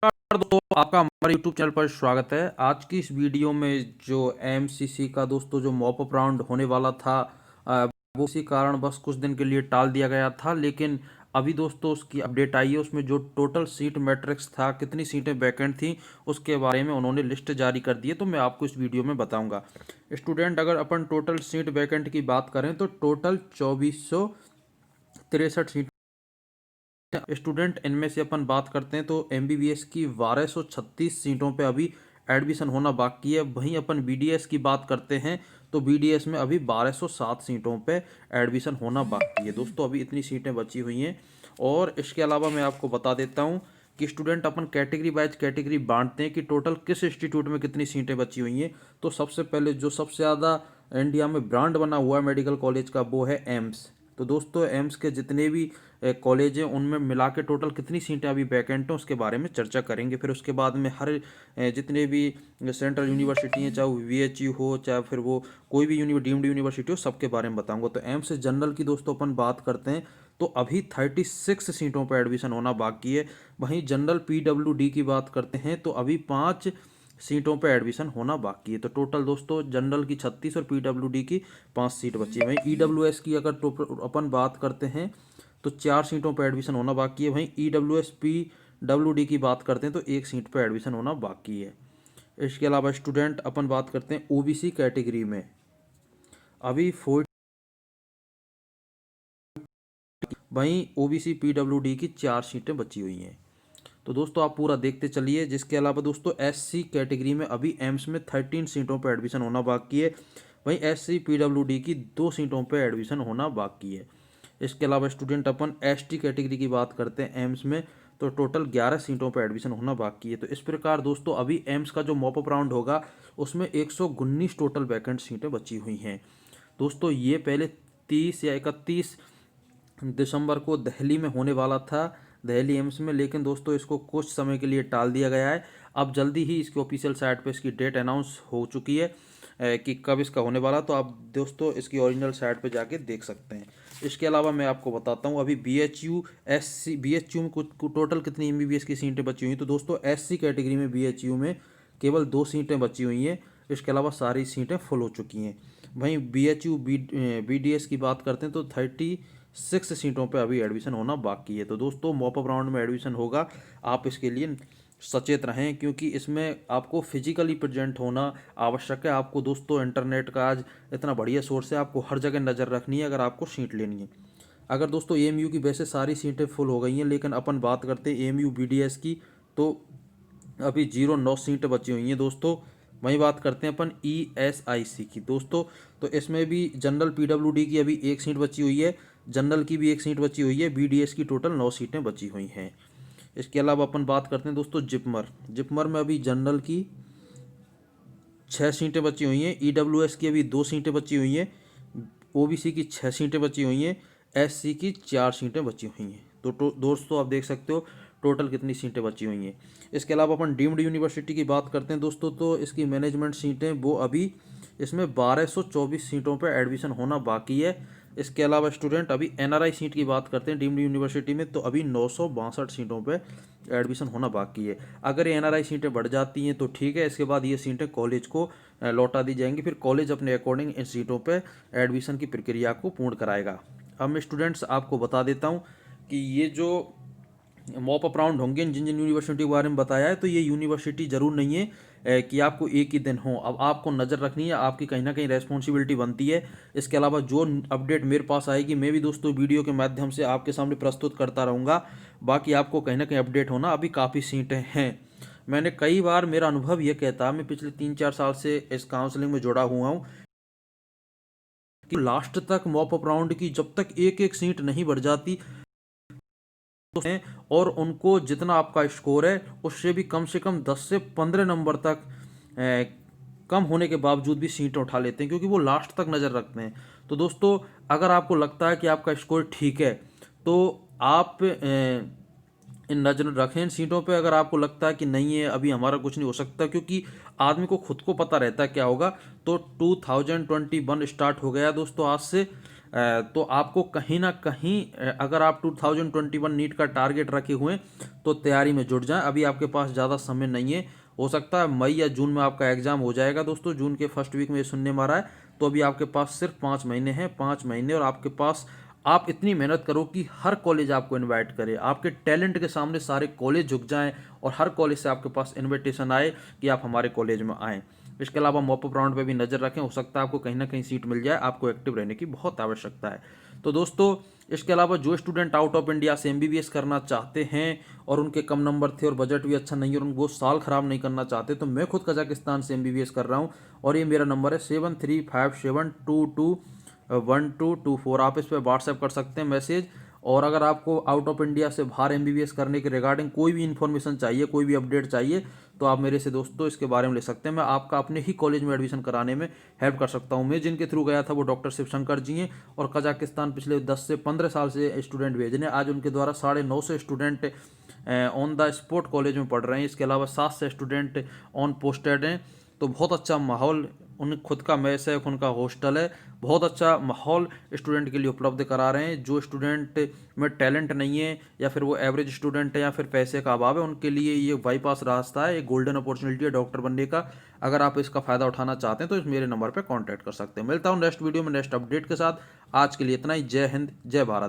दोस्तों, आपका हमारे यूट्यूब चैनल पर स्वागत है। आज की इस वीडियो में जो एमसीसी का दोस्तों जो मॉप अप राउंड होने वाला था, वो इसी कारण बस कुछ दिन के लिए टाल दिया गया था। लेकिन अभी दोस्तों उसकी अपडेट आई है। उसमें जो टोटल सीट मैट्रिक्स था, कितनी सीटें वैकेंट थी, उसके बारे में उन्होंने लिस्ट जारी कर दी है। तो मैं आपको इस वीडियो में बताऊंगा। स्टूडेंट, अगर अपन टोटल सीट वैकेंट की बात करें तो टोटल 2463 सीट स्टूडेंट। इनमें से अपन बात करते हैं तो एमबीबीएस की 1236 सीटों पे अभी एडमिशन होना बाकी है। वहीं अपन बीडीएस की बात करते हैं तो बीडीएस में अभी 1207 सीटों पे एडमिशन होना बाकी है। दोस्तों, अभी इतनी सीटें बची हुई हैं। और इसके अलावा मैं आपको बता देता हूं कि स्टूडेंट, अपन कैटेगरी वाइज कैटेगरी बांटते हैं कि टोटल किस इंस्टीट्यूट में कितनी सीटें बची हुई हैं। तो सबसे पहले जो सबसे ज़्यादा इंडिया में ब्रांड बना हुआ है मेडिकल कॉलेज का, वो है एम्स। तो दोस्तों, एम्स के जितने भी कॉलेज हैं उनमें मिला के टोटल कितनी सीटें अभी वैकेंट हैं, उसके बारे में चर्चा करेंगे। फिर उसके बाद में हर जितने भी सेंट्रल यूनिवर्सिटी हैं, चाहे वो वीएचयू हो, चाहे फिर वो कोई भी डीम्ड यूनिवर्सिटी हो, सबके बारे में बताऊंगा। तो एम्स जनरल की दोस्तों अपन बात करते हैं तो अभी 36 सीटों पर एडमिशन होना बाकी है। वहीं जनरल पीडब्ल्यूडी की बात करते हैं तो अभी 5 सीटों पर एडमिशन होना बाकी है। तो टोटल दोस्तों जनरल की 36 और पीडब्ल्यूडी की 5 सीट बची है। वहीं ईडब्ल्यूएस की अगर अपन बात करते हैं तो 4 सीटों पर एडमिशन होना बाकी है। वहीं ईडब्ल्यूएस पीडब्ल्यूडी की बात करते हैं तो 1 सीट पर एडमिशन होना बाकी है। इसके अलावा स्टूडेंट, अपन बात करते हैं ओबीसी कैटेगरी में अभी 40। वहीं ओबीसी पीडब्ल्यूडी की 4 सीटें बची हुई हैं। तो दोस्तों आप पूरा देखते चलिए। जिसके अलावा दोस्तों एससी कैटेगरी में अभी एम्स में 13 सीटों पर एडमिशन होना बाकी है। वहीं एससी पीडब्ल्यूडी की 2 सीटों पर एडमिशन होना बाकी है। इसके अलावा स्टूडेंट, अपन एसटी कैटेगरी की बात करते हैं एम्स में तो टोटल 11 सीटों पर एडमिशन होना बाकी है। तो इस प्रकार दोस्तों अभी एम्स का जो मॉपअप राउंड होगा उसमें 119 टोटल वैकेंट सीटें बची हुई हैं। दोस्तों, ये पहले 30 या 31 दिसंबर को दिल्ली में होने वाला था, दिल्ली एम्स में। लेकिन दोस्तों इसको कुछ समय के लिए टाल दिया गया है। अब जल्दी ही इसकी ऑफिशियल साइट पे इसकी डेट अनाउंस हो चुकी है कि कब इसका होने वाला। तो आप दोस्तों इसकी ओरिजिनल साइट पे जाके देख सकते हैं। इसके अलावा मैं आपको बताता हूँ अभी बीएचयू में कुछ टोटल कितनी एमबीबीएस की सीटें बची हुई हैं। तो दोस्तों एससी कैटेगरी में बीएचयू में केवल 2 सीटें बची हुई हैं। इसके अलावा सारी सीटें फुल हो चुकी हैं। वहीं बीएचयू बीडीएस की बात करते हैं तो 36 सीटों पे अभी एडमिशन होना बाकी है। तो दोस्तों मॉपअप राउंड में एडमिशन होगा, आप इसके लिए सचेत रहें क्योंकि इसमें आपको फिजिकली प्रेजेंट होना आवश्यक है। आपको दोस्तों इंटरनेट का आज इतना बढ़िया सोर्स है, आपको हर जगह नज़र रखनी है अगर आपको सीट लेनी है। अगर दोस्तों एएमयू की वैसे सारी सीटें फुल हो गई हैं, लेकिन अपन बात करते हैं एएमयू बीडीएस की तो अभी 09 सीटें बची हुई हैं दोस्तों। वहीं बात करते हैं अपन ईएसआईसी की दोस्तों, तो इसमें भी जनरल पीडब्ल्यूडी की अभी 1 सीट बची हुई है, जनरल की भी 1 सीट बची हुई है, बीडीएस की टोटल 9 सीटें बची हुई हैं। इसके अलावा अपन बात करते हैं दोस्तों जिपमर में अभी जनरल की 6 सीटें बची हुई हैं, ईडब्ल्यूएस की अभी 2 सीटें बची हुई हैं, ओबीसी की 6 सीटें बची हुई हैं, एससी की 4 सीटें बची हुई हैं। तो दोस्तों आप देख सकते हो टोटल कितनी सीटें बची हुई हैं। इसके अलावा अपन डीम्ड यूनिवर्सिटी की बात करते हैं दोस्तों, तो इसकी मैनेजमेंट सीटें वो अभी इसमें 1224 सीटों पर एडमिशन होना बाकी है। इसके अलावा स्टूडेंट, अभी एनआरआई सीट की बात करते हैं डीम्ड यूनिवर्सिटी में तो अभी 962 सीटों पे एडमिशन होना बाकी है। अगर ये एनआरआई सीटें बढ़ जाती हैं तो ठीक है, इसके बाद ये सीटें कॉलेज को लौटा दी जाएंगी। फिर कॉलेज अपने अकॉर्डिंग इन सीटों पे एडमिशन की प्रक्रिया को पूर्ण कराएगा। अब मैं स्टूडेंट्स आपको बता देता हूँ कि ये जो मॉपअप राउंड होंगे जिन जिन यूनिवर्सिटी के बारे में बताया है, तो ये यूनिवर्सिटी जरूर नहीं है कि आपको एक ही दिन हो। अब आपको नज़र रखनी है, आपकी कहीं ना कहीं रेस्पॉन्सिबिलिटी बनती है। इसके अलावा जो अपडेट मेरे पास आएगी मैं भी दोस्तों वीडियो के माध्यम से आपके सामने प्रस्तुत करता रहूँगा। बाकी आपको कहीं ना कहीं अपडेट होना, अभी काफ़ी सीटें हैं। मैंने कई बार, मेरा अनुभव ये कहता है, मैं पिछले 3-4 साल से इस काउंसलिंग में जुड़ा हुआ हूँ कि लास्ट तक मॉपअप राउंड की जब तक एक एक सीट नहीं बढ़ जाती हैं और उनको जितना आपका स्कोर है उससे भी कम से कम 10 से 15 नंबर तक कम होने के बावजूद भी सीटें उठा लेते हैं, क्योंकि वो लास्ट तक नज़र रखते हैं। तो दोस्तों अगर आपको लगता है कि आपका स्कोर ठीक है तो आप इन नजर रखें इन सीटों पे। अगर आपको लगता है कि नहीं है, अभी हमारा कुछ नहीं हो सकता, क्योंकि आदमी को खुद को पता रहता है क्या होगा। तो 2021 स्टार्ट हो गया दोस्तों आज से। तो आपको कहीं ना कहीं अगर आप 2021 नीट का टारगेट रखे हुए हैं तो तैयारी में जुट जाएं। अभी आपके पास ज़्यादा समय नहीं है, हो सकता है मई या जून में आपका एग्जाम हो जाएगा दोस्तों। जून के फर्स्ट वीक में ये सुनने में आ रहा है। तो अभी आपके पास सिर्फ 5 महीने हैं, 5 महीने, और आपके पास आप इतनी मेहनत करो कि हर कॉलेज आपको इनवाइट करे, आपके टैलेंट के सामने सारे कॉलेज झुक जाएं और हर कॉलेज से आपके पास इनविटेशन आए कि आप हमारे कॉलेज में आएँ। इसके अलावा मॉपअप राउंड पे भी नज़र रखें, हो सकता है आपको कहीं ना कहीं सीट मिल जाए। आपको एक्टिव रहने की बहुत आवश्यकता है। तो दोस्तों, इसके अलावा जो स्टूडेंट आउट ऑफ इंडिया से एमबीबीएस करना चाहते हैं और उनके कम नंबर थे और बजट भी अच्छा नहीं है और वो साल खराब नहीं करना चाहते, तो मैं खुद कजाकिस्तान से एमबीबीएस कर रहा हूँ और ये मेरा नंबर है 7357221224। आप इस पर व्हाट्सएप कर सकते हैं मैसेज। और अगर आपको आउट ऑफ इंडिया से बाहर एमबीबीएस करने के रिगार्डिंग कोई भी इन्फॉर्मेशन चाहिए, कोई भी अपडेट चाहिए, तो आप मेरे से दोस्तों इसके बारे में ले सकते हैं। मैं आपका अपने ही कॉलेज में एडमिशन कराने में हेल्प कर सकता हूं। मैं जिनके थ्रू गया था वो डॉक्टर शिवशंकर जी हैं और कजाकिस्तान पिछले 10 से 15 साल से स्टूडेंट भेजने, आज उनके द्वारा 950 student on the spot college में पढ़ रहे हैं। इसके अलावा 7 से स्टूडेंट ऑन पोस्टेड हैं। तो बहुत अच्छा माहौल, उन खुद का मेस है, उनका हॉस्टल है, बहुत अच्छा माहौल स्टूडेंट के लिए उपलब्ध करा रहे हैं। जो स्टूडेंट में टैलेंट नहीं है या फिर वो एवरेज स्टूडेंट है या फिर पैसे का अभाव है, उनके लिए ये बाईपास रास्ता है, एक गोल्डन अपॉर्चुनिटी है डॉक्टर बनने का। अगर आप इसका फ़ायदा उठाना चाहते हैं तो इस मेरे नंबर पर कॉन्टैक्ट कर सकते हैं। मिलता हूँ नेक्स्ट वीडियो में नेक्स्ट अपडेट के साथ। आज के लिए इतना ही। जय हिंद, जय भारत।